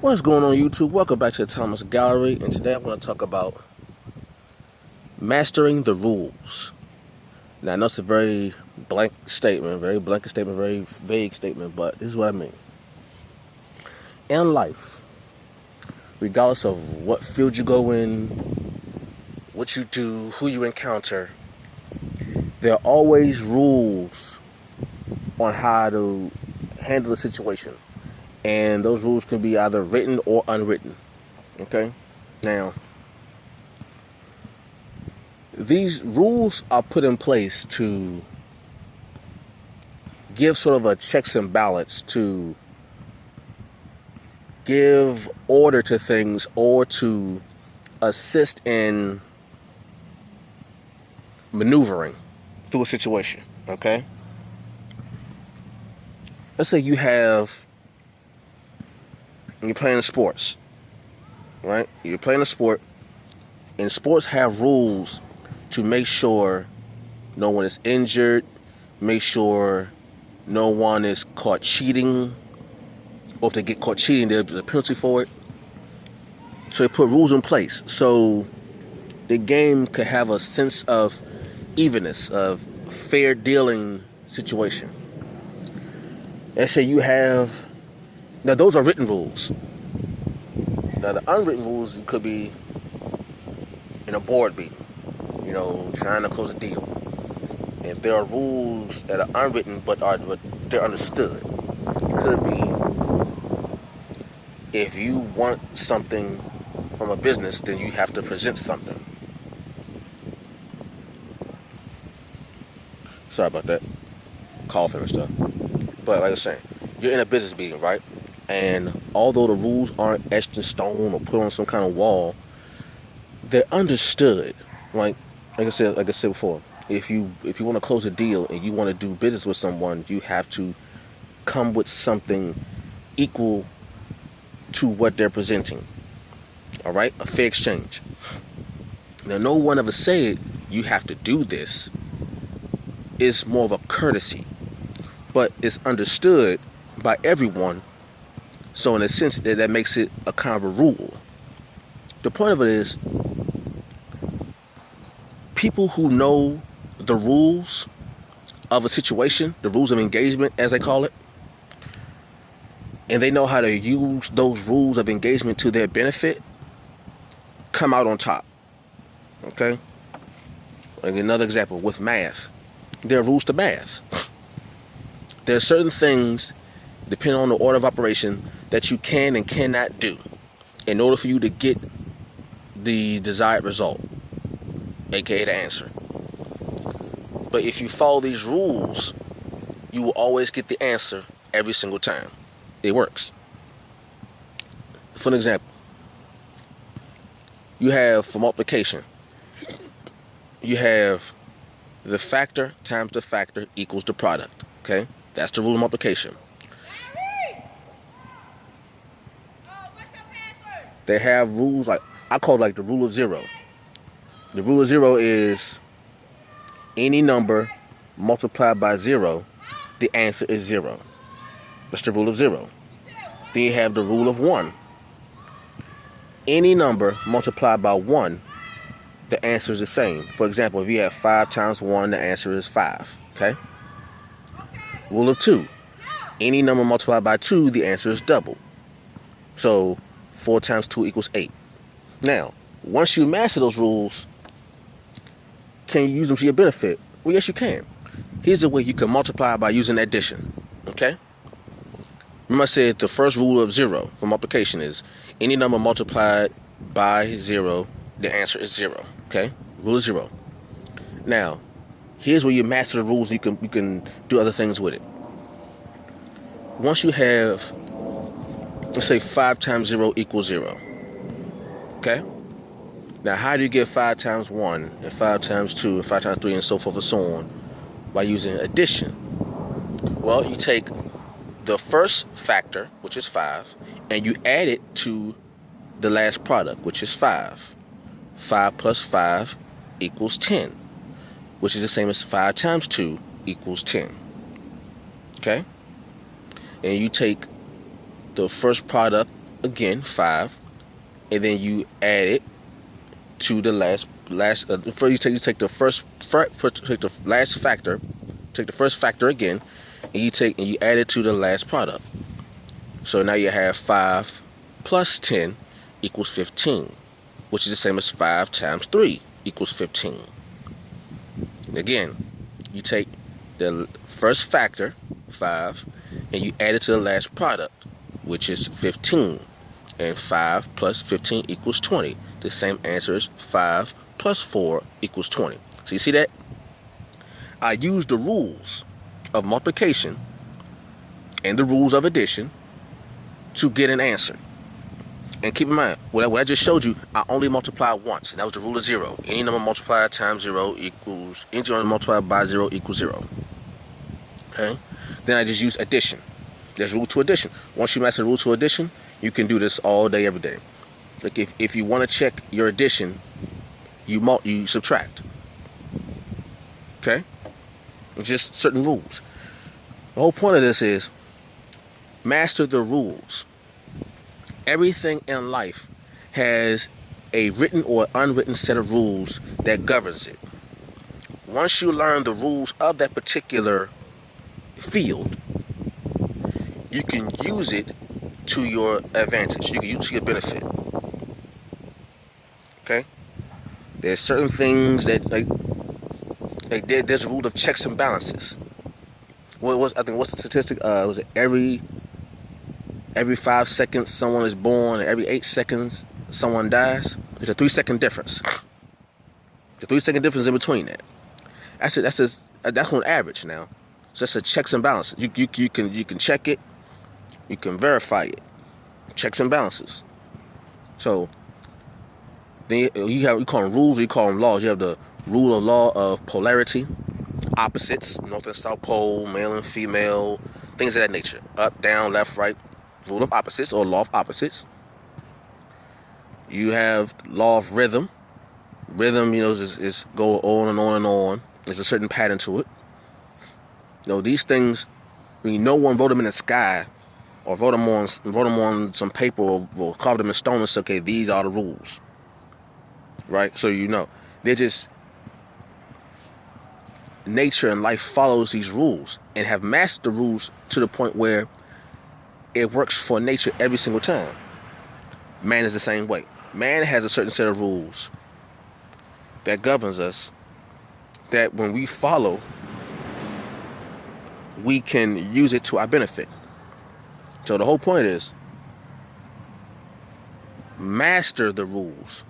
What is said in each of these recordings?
What's going on YouTube? Welcome back to the Thomas Gallery, and today I want to talk about mastering the rules. Now I know it's a very blanket statement, very vague statement, but this is what I mean. In life, regardless of what field you go in, what you do, who you encounter, there are always rules on how to handle a situation. And those rules can be either written or unwritten. Okay? Now, these rules are put in place to give sort of a checks and balance, to give order to things, or to assist in maneuvering through a situation. Okay? Let's say you're playing sports, right? You're playing a sport, and sports have rules to make sure no one is injured, make sure no one is caught cheating, or if they get caught cheating, there's a penalty for it. So they put rules in place so the game could have a sense of evenness, of fair dealing situation. Let's say now those are written rules. Now the unwritten rules could be in a board meeting, trying to close a deal. If there are rules that are unwritten but they're understood, it could be if you want something from a business, then you have to present something. Sorry about that, coughing and stuff. But like I was saying, you're in a business meeting, right? And although the rules aren't etched in stone or put on some kind of wall, they're understood. Like I said before, if you want to close a deal and you want to do business with someone, you have to come with something equal to what they're presenting. All right, a fair exchange. Now, no one ever said you have to do this. It's more of a courtesy, but it's understood by everyone. So in a sense, that makes it a kind of a rule. The point of it is, people who know the rules of a situation, the rules of engagement, as they call it, and they know how to use those rules of engagement to their benefit, come out on top. Okay? Like another example with math. There are rules to math. There are certain things, depending on the order of operation, that you can and cannot do in order for you to get the desired result, aka the answer. But if you follow these rules, you will always get the answer every single time. It works. For an example, you have for multiplication, you have the factor times the factor equals the product. Okay? That's the rule of multiplication. They have rules like, I call it like the rule of zero. The rule of zero is any number multiplied by zero, the answer is zero. That's the rule of zero. Then you have the rule of one. Any number multiplied by one, the answer is the same. For example, if you have 5 times 1, the answer is 5. Okay? Rule of 2. Any number multiplied by 2, the answer is double. So 4 times 2 equals 8. Now, once you master those rules, can you use them to your benefit? Well, yes, you can. Here's a way you can multiply by using addition. Okay? Remember I said the first rule of zero for multiplication is any number multiplied by 0, the answer is 0. Okay? Rule of 0. Now, here's where you master the rules. You can do other things with it. Once you have, let's say 5 times 0 equals 0. Okay? Now, how do you get 5 times 1 and 5 times 2 and 5 times 3 and so forth and so on? By using addition. Well, you take the first factor, which is 5, and you add it to the last product, which is 5. 5 plus 5 equals 10, which is the same as 5 times 2 equals 10. Okay? And you take the first product again 5, and then you add it to the last. First you take the take the last factor, take the first factor again, and you add it to the last product. So now you have 5 plus 10 equals 15, which is the same as 5 times 3 equals 15. Again, you take the first factor, 5, and you add it to the last product, which is 15. And 5 plus 15 equals 20. The same answer is 5 plus 4 equals 20. So you see that? I use the rules of multiplication and the rules of addition to get an answer. And keep in mind, what I just showed you, I only multiplied once, and that was the rule of 0. Any number multiplied times 0 equals, any number multiplied by 0 equals 0. Okay? Then I just use addition. There's rule to addition. Once you master the rule to addition, you can do this all day, every day. Like if you want to check your addition, you subtract. Okay? Just certain rules. The whole point of this is master the rules. Everything in life has a written or unwritten set of rules that governs it. Once you learn the rules of that particular field, you can use it to your advantage. You can use it to your benefit. Okay? There's certain things that there's a rule of checks and balances. What's the statistic? Was it every 5 seconds someone is born, and every 8 seconds someone dies? There's a 3-second difference. The 3-second difference in between that. That's on average now. So that's a checks and balances. You can check it. You can verify it. Checks and balances. So then you call them rules or you call them laws. You have the rule of law of polarity, opposites, north and south pole, male and female, things of that nature. Up, down, left, right. Rule of opposites or law of opposites. You have law of rhythm. Rhythm, is go on and on and on. There's a certain pattern to it. These things, no one wrote them in the sky or wrote them on some paper or carved them in stone and said, okay, these are the rules. Right? So they're just, nature and life follows these rules and have mastered the rules to the point where it works for nature every single time. Man is the same way. Man has a certain set of rules that governs us that when we follow, we can use it to our benefit. So the whole point is master the rules.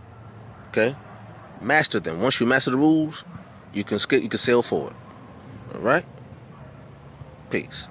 Okay? Master them. Once you master the rules, you can sail forward. All right? Peace.